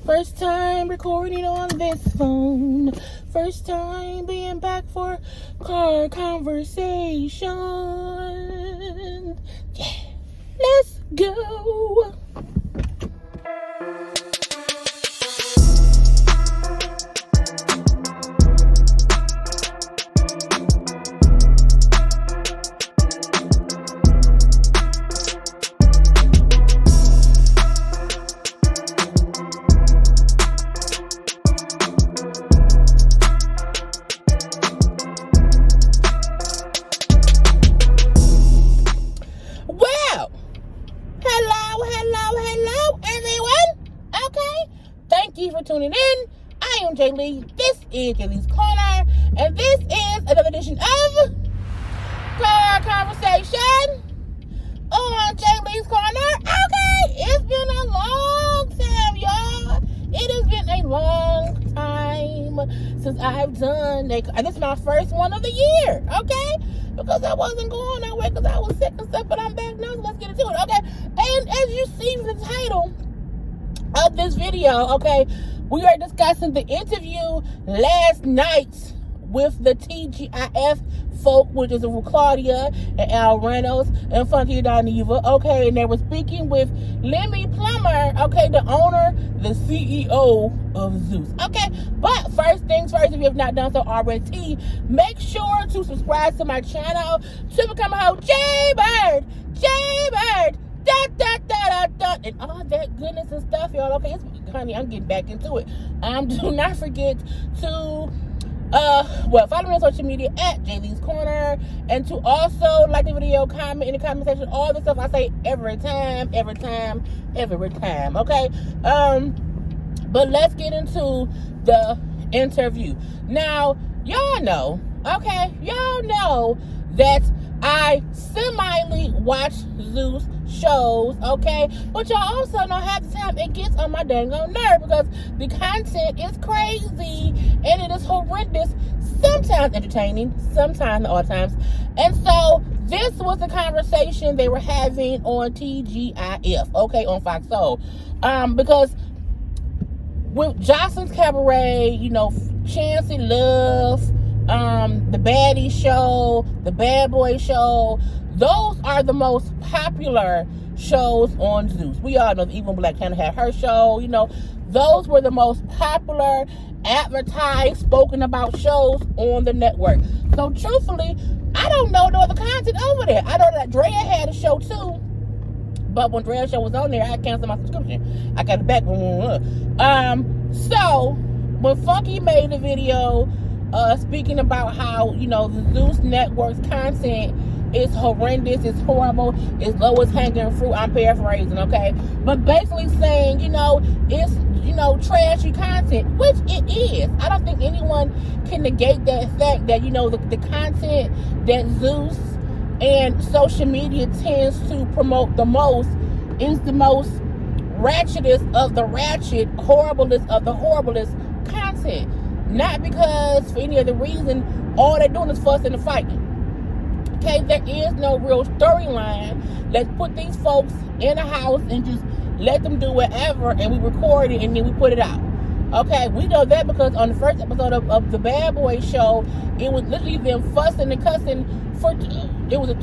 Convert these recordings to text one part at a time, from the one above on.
First time recording on this phone. First time being back for car conversation. Yeah, let's go. Tuning in. I am Jaylee. This is JayLeesCorner, and this is another edition of Car Conversation on JayLeesCorner. Okay, it's been a long time, y'all. It has been a long time since I've done it, and this is my first one of the year. Okay, because I wasn't going nowhere because I was sick and stuff, but I'm back now. So let's get into it. Okay, and as you see from the title of this video, okay, we are discussing the interview last night with the TGIF folk, which is with Claudia and Al Reynolds and Funky Dineva, okay, and they were speaking with Lemmy Plummer, okay, the owner, the CEO of Zeus, okay. But first things first, if you have not done so already, make sure to subscribe to my channel to become a host, JayBird, and all that goodness and stuff, y'all. Okay, honey, I'm getting back into it. Do not forget to follow me on social media at JayLeesCorner, and to also like the video, comment in the comment section, all the stuff I say every time. Okay, but let's get into the interview. Now, y'all know that I semi-ly watch Zeus shows, okay? But y'all also know half the time it gets on my dang on nerve because the content is crazy and it is horrendous, sometimes entertaining, sometimes all times. And so this was the conversation they were having on TGIF, okay, on Fox Soul. Because with Johnson's Cabaret, you know, Chancey Love, the Baddie Show, the Bad Boy Show, those are the most popular shows on Zeus. We all know that even Black Hannah had her show, you know, those were the most popular, advertised, spoken about shows on the network. So truthfully, I don't know no other content over there. I know that Drea had a show too, but when Drea's show was on there, I canceled my subscription. I got it back. So when Funky made the video speaking about how, you know, the Zeus Network's content is horrendous, it's horrible, it's lowest hanging fruit, I'm paraphrasing, okay? But basically saying, you know, it's, you know, trashy content, which it is. I don't think anyone can negate that fact that, you know, the content that Zeus and social media tends to promote the most is the most ratchetest of the ratchet, horriblest of the horriblest content. Not because for any other reason, all they're doing is fussing and fighting. Okay, there is no real storyline. Let's put these folks in a house and just let them do whatever, and we record it and then we put it out. Okay, we know that because on the first episode of the Bad Boy Show, it was literally them fussing and cussing for. It was the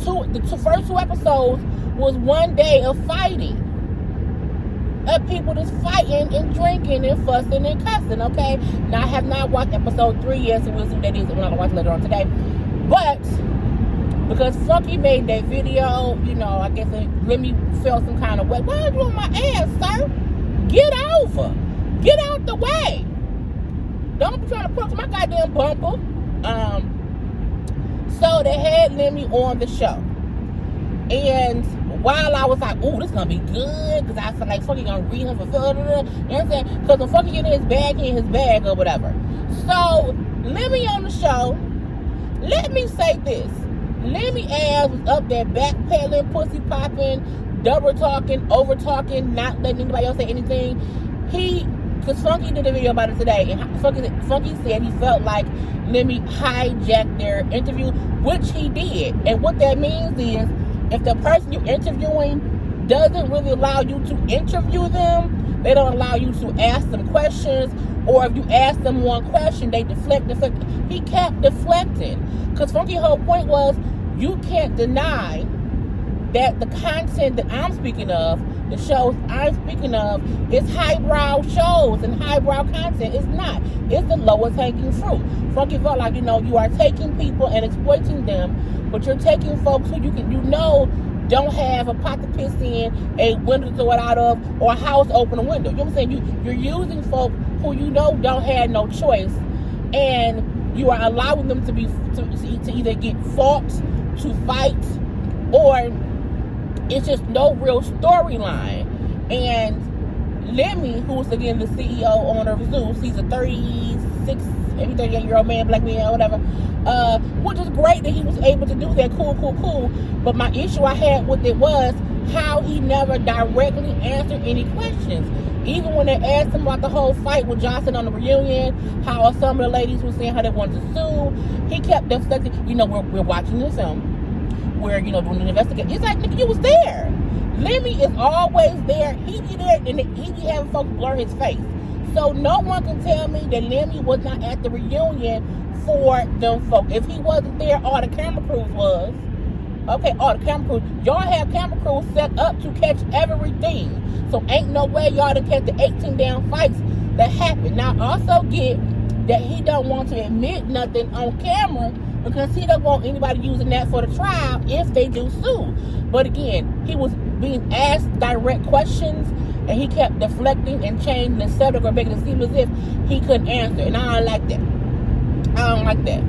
first two episodes was one day of fighting. Of people just fighting and drinking and fussing and cussing, okay? Now, I have not watched episode 3 yet, so we'll see what that is. I'm not going to watch it later on today. But, because Funky made that video, you know, I guess it let me feel some kind of way. Why are you on my ass, sir? Get over. Get out the way. Don't be trying to push my goddamn bumper. So, they had Lemmy on the show. And while I was like, oh, this is going to be good, because I feel like Funky going to read him for further, you know what I'm saying? Because when Funky get in his bag, he in his bag or whatever. So, Lemmy on the show, let me say this. Lemmy ass was up there backpedaling, pussy popping, double talking, over talking, not letting anybody else say anything. Because Funky did a video about it today, and Funky said he felt like Lemmy hijacked their interview, which he did. And what that means is, if the person you're interviewing doesn't really allow you to interview them. They don't allow you to ask them questions, or if you ask them one question, they deflect. He kept deflecting, because Funky's whole point was, you can't deny that the content that I'm speaking of, the shows I'm speaking of, is highbrow shows and highbrow content. It's not. It's the lowest hanging fruit. Funky felt like, you are taking people and exploiting them, but you're taking folks who don't have a pot to piss in, a window to throw it out of, or a house to open a window. You know what I'm saying? You're using folk who don't have no choice, and you are allowing them to either get fought, to fight, or it's just no real storyline. And Lemmy, who's again the CEO, owner of Zeus, he's a 36, maybe 38-year-old man, black man, whatever, which is great that he was able to do that. Cool. But my issue I had with it was how he never directly answered any questions. Even when they asked him about the whole fight with Johnson on the reunion, how some of the ladies were saying how they wanted to sue, he kept deflecting. We're watching this film. We're, doing an investigation. It's like, nigga, you was there. Lemmy is always there. He be there, and he be having folks blur his face. So no one can tell me that Lemmy was not at the reunion for them folk. If he wasn't there, all the camera crews was. Okay, all the camera crews. Y'all have camera crews set up to catch everything. So ain't no way y'all to catch the 18 damn fights that happened. Now, I also get that he don't want to admit nothing on camera, because he don't want anybody using that for the trial if they do sue. But again, he was being asked direct questions, and he kept deflecting and changing the subject or making it seem as if he couldn't answer. And I don't like that.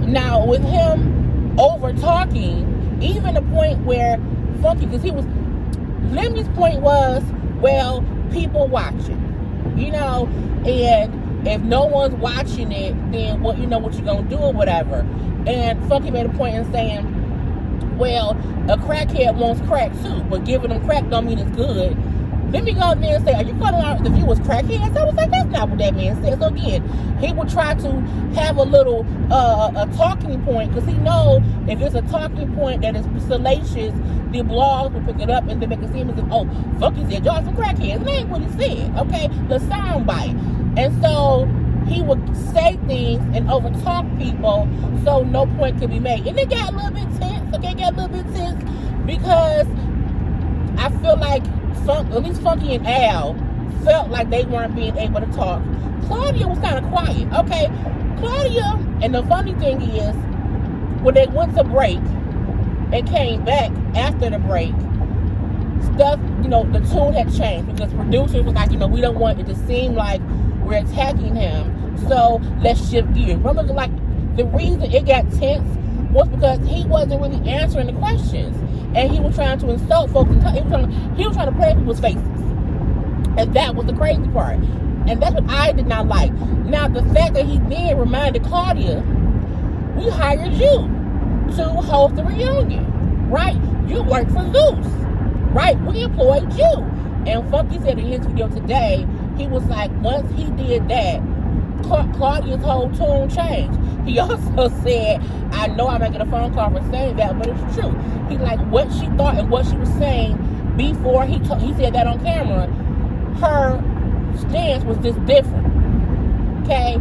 Now, with him over talking, even the point where Funky, because Lemmy's point was, well, people watching, and if no one's watching it, then what you gonna do or whatever. And Funky made a point in saying, well, a crackhead wants crack too, but giving them crack don't mean it's good. Let me go there and say, are you calling out the viewers crackheads? I was like, that's not what that man said. So again, he would try to have a little a talking point, because he knows if it's a talking point that is salacious, the blogs will pick it up and then make it seem as if, oh, Funky said y'all some crackheads. That ain't what he said, okay? The soundbite. And so he would say things and overtalk people so no point could be made. And it got a little bit tense, because I feel like at least Funky and Al felt like they weren't being able to talk. Claudia was kind of quiet, okay? Claudia, and the funny thing is, when they went to break and came back after the break, stuff, the tune had changed, because producers was like, we don't want it to seem like we're attacking him, so let's shift gears. Remember, like, the reason it got tense was because he wasn't really answering the questions, and he was trying to insult folks, and he was trying to play people's faces, and that was the crazy part, and that's what I did not like. Now, the fact that he then reminded Claudia, we hired you to host the reunion, right? You work for Zeus, right? We employed you. And Funky said in his video today, he was like, once he did that, Claudia's whole tune changed. He also said, I know I'm making a phone call for saying that, but it's true. He's like, what she thought and what she was saying before he said that on camera, her stance was just different. Okay?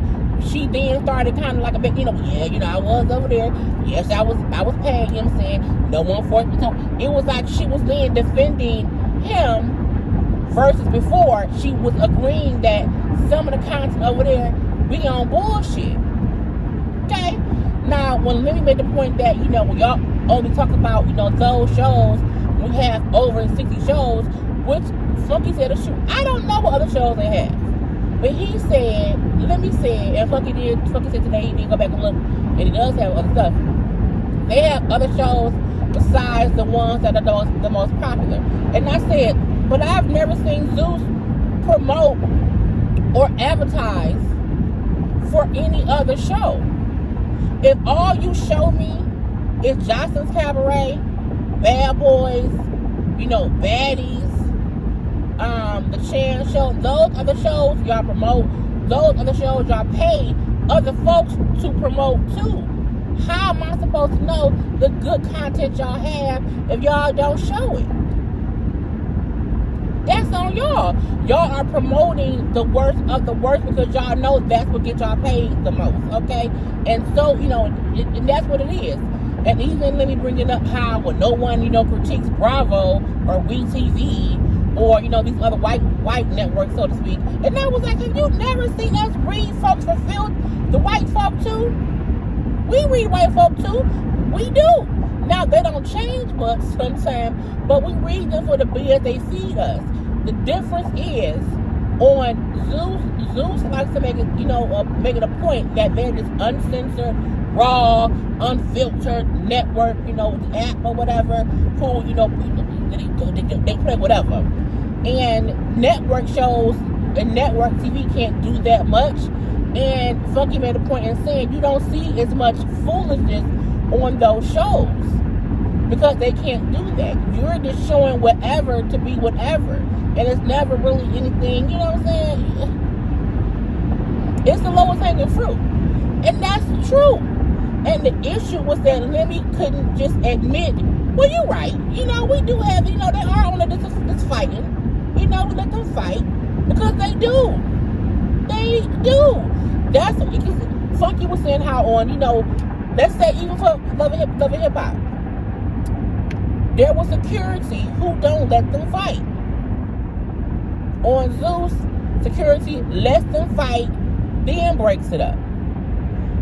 She then started kind of like a bit, I was over there. Yes, I was paying him, saying no one forced me to. It was like she was then defending him versus before she was agreeing that some of the content over there be on bullshit. Okay? Now, when Lemmy made the point that, when y'all only talk about, those shows, we have over 60 shows, which Funky said is true. I don't know what other shows they have. But he said, Lemmy said, and Funky said today he didn't go back and look, and he does have other stuff. They have other shows besides the ones that are the most popular. And I said, but I've never seen Zeus promote or advertise for any other show. If all you show me is Johnson's Cabaret, Bad Boys, Baddies, the Chan Show, those are the shows y'all promote. Those are the shows y'all pay other folks to promote too. How am I supposed to know the good content y'all have if y'all don't show it? It's on y'all. Y'all are promoting the worst of the worst because y'all know that's what gets y'all paid the most, okay? And so, and that's what it is. And even let me bring it up how when no one, critiques Bravo or WeTV or, these other white networks, so to speak. And I was like, have you never seen us read folks for filth? The white folk too? We read white folk too. We do. Now, they don't change much sometimes, but we read them for the BS they feed us. The difference is on Zeus likes to make it, make it a point that they're this uncensored, raw, unfiltered network, app or whatever, who, they play whatever. And network shows and network TV can't do that much. And Funky made a point in saying you don't see as much foolishness on those shows because they can't do that. You're just showing whatever to be whatever, and it's never really anything. You know what I'm saying? It's the lowest hanging fruit, and that's true. And the issue was that Lemmy couldn't just admit, well, you're right. We do have, they are on this fighting. We let them fight because they do. They do. That's because Funky was saying how on, let's say even for Love and Hip Hop, there was security who don't let them fight. On Zeus, security lets them fight, then breaks it up.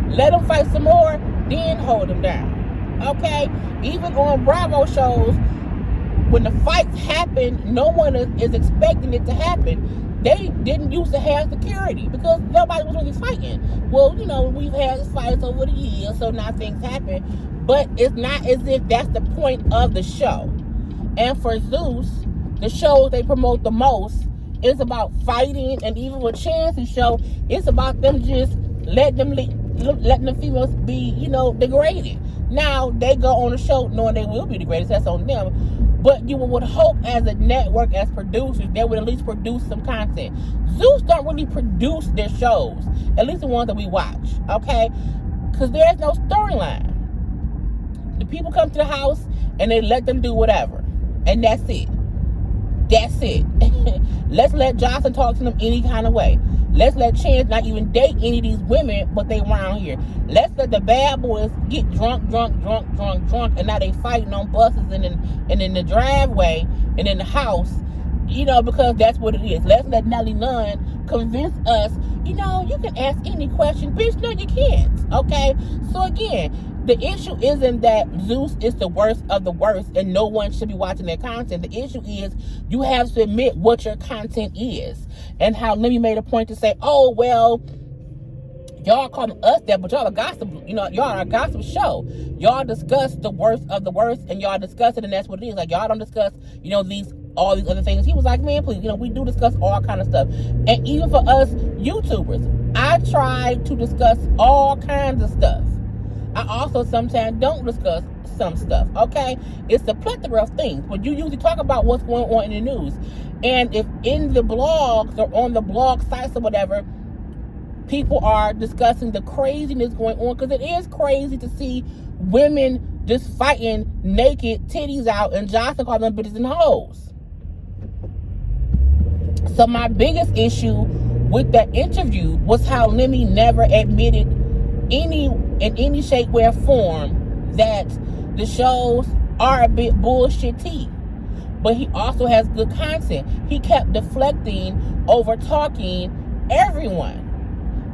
Let them fight some more, then hold them down. Okay? Even on Bravo shows, when the fights happen, no one is expecting it to happen. They didn't used to have security because nobody was really fighting. Well, we've had fights over the years, so now things happen. But it's not as if that's the point of the show. And for Zeus, the shows they promote the most is about fighting, and even with Chance's show, it's about them just letting the females be, degraded. Now, they go on the show knowing they will be degraded, so that's on them. But you would hope as a network, as producers, they would at least produce some content. Zeus don't really produce their shows, at least the ones that we watch, okay? Because there's no storyline. The people come to the house and they let them do whatever. And that's it. That's it. Let's let Johnson talk to them any kind of way. Let's let Chance not even date any of these women, but they around here. Let's let the bad boys get drunk, and now they fighting on buses and in the driveway and in the house, because that's what it is. Let's let Nelly Nunn convince us, you can ask any question. Bitch, no, you can't. Okay? So again, the issue isn't that Zeus is the worst of the worst and no one should be watching their content. The issue is you have to admit what your content is. And how Lemmy made a point to say, oh, well, y'all calling us that, but y'all a gossip, y'all are a gossip show. Y'all discuss the worst of the worst, and y'all discuss it, and that's what it is. Like, y'all don't discuss, all these other things. He was like, man, please, we do discuss all kind of stuff. And even for us YouTubers, I try to discuss all kinds of stuff. I also sometimes don't discuss some stuff, okay? It's a plethora of things, but you usually talk about what's going on in the news. And if in the blogs or on the blog sites or whatever, people are discussing the craziness going on, because it is crazy to see women just fighting naked, titties out, and Johnson calling them bitches and hoes. So my biggest issue with that interview was how Lemmy never admitted in any shape, way, or form that the shows are a bit bullshitty. But he also has good content. He kept deflecting, over talking everyone.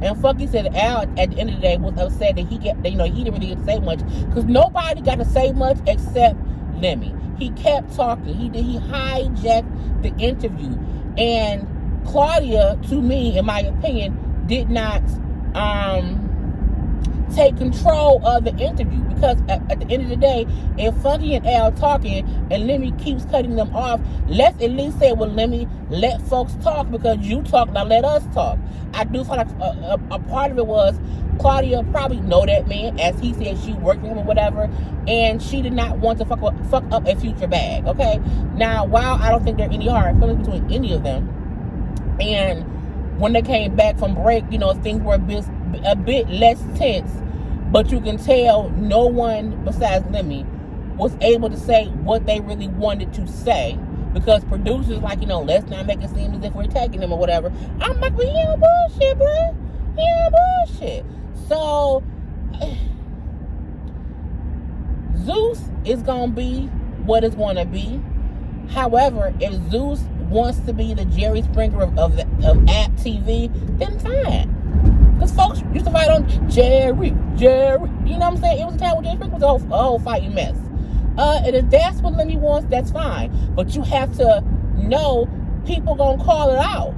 And Funky said Al at the end of the day was upset that he didn't really get to say much, because nobody got to say much except Lemmy. He kept talking. He hijacked the interview. And Claudia, to me, in my opinion, did not take control of the interview, because at the end of the day, if Funky and Al talking and Lemmy keeps cutting them off, let's at least say, well, Lemmy, let folks talk, because you talk, now let us talk. I do feel like a part of it was Claudia probably know that man, as he said she worked with him or whatever, and she did not want to fuck up a future bag, okay? Now, while I don't think there are any hard feelings between any of them, and when they came back from break, things were a bit less tense, but you can tell no one besides Lemmy was able to say what they really wanted to say, because producers like, you know, let's not make it seem as if we're taking them or whatever. I'm like, well, he on bullshit, bro. He on bullshit. So Zeus is gonna be what it's gonna be. However, if Zeus wants to be the Jerry Springer of App TV, then fine. Because folks used to fight on Jerry. You know what I'm saying? It was a time when Jerry Springer was a whole fighting mess. And if that's what Lemmy wants, that's fine. But you have to know people gonna call it out.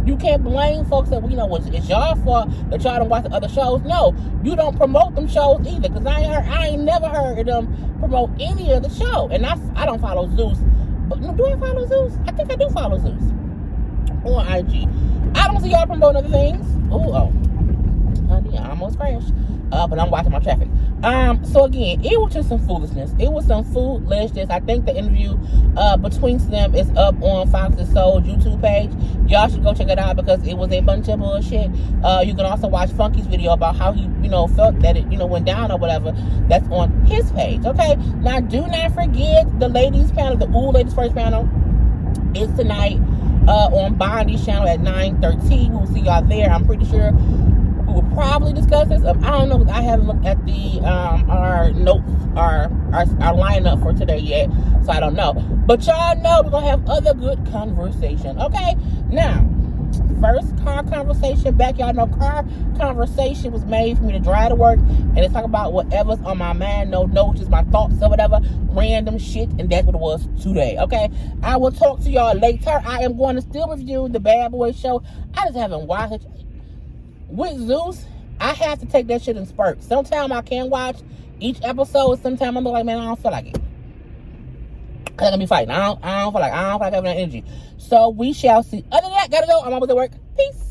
You can't blame folks that, you know, it's y'all fault that y'all don't watch the other shows. No, you don't promote them shows either. Because I ain't never heard them promote any of the show. And I don't follow Zeus. But do I follow Zeus? I think I do follow Zeus on IG. I don't see y'all promoting other things. Oh, honey, I almost crashed. But I'm watching my traffic. So again, it was just some foolishness. It was some foolishness. I think the interview between them is up on Fox's Soul YouTube page. Y'all should go check it out because it was a bunch of bullshit. You can also watch Funky's video about how he, you know, felt that it, you know, went down or whatever. That's on his page. Okay. Now, do not forget the ladies panel, the Ooh Ladies First panel is tonight on Bondi's channel at 9:13. We'll see y'all there. I'm pretty sure we will probably discuss this. I don't know because I haven't looked at the our notes, our lineup for today yet, so I don't know. But y'all know we're gonna have other good conversation. Okay, now first car conversation back. Y'all know car conversation was made for me to drive to work and to talk about whatever's on my mind. No notes, just my thoughts or whatever, random shit, and that's what it was today. Okay, I will talk to y'all later. I am going to still review the Bad Boy show. I just haven't watched it. With Zeus, I have to take that shit in spurts. Sometimes I can watch each episode. Sometimes I'm like, man, I don't feel like it. Cause I'm gonna be fighting. I don't feel like having that energy. So we shall see. Other than that, gotta go. I'm almost at work. Peace.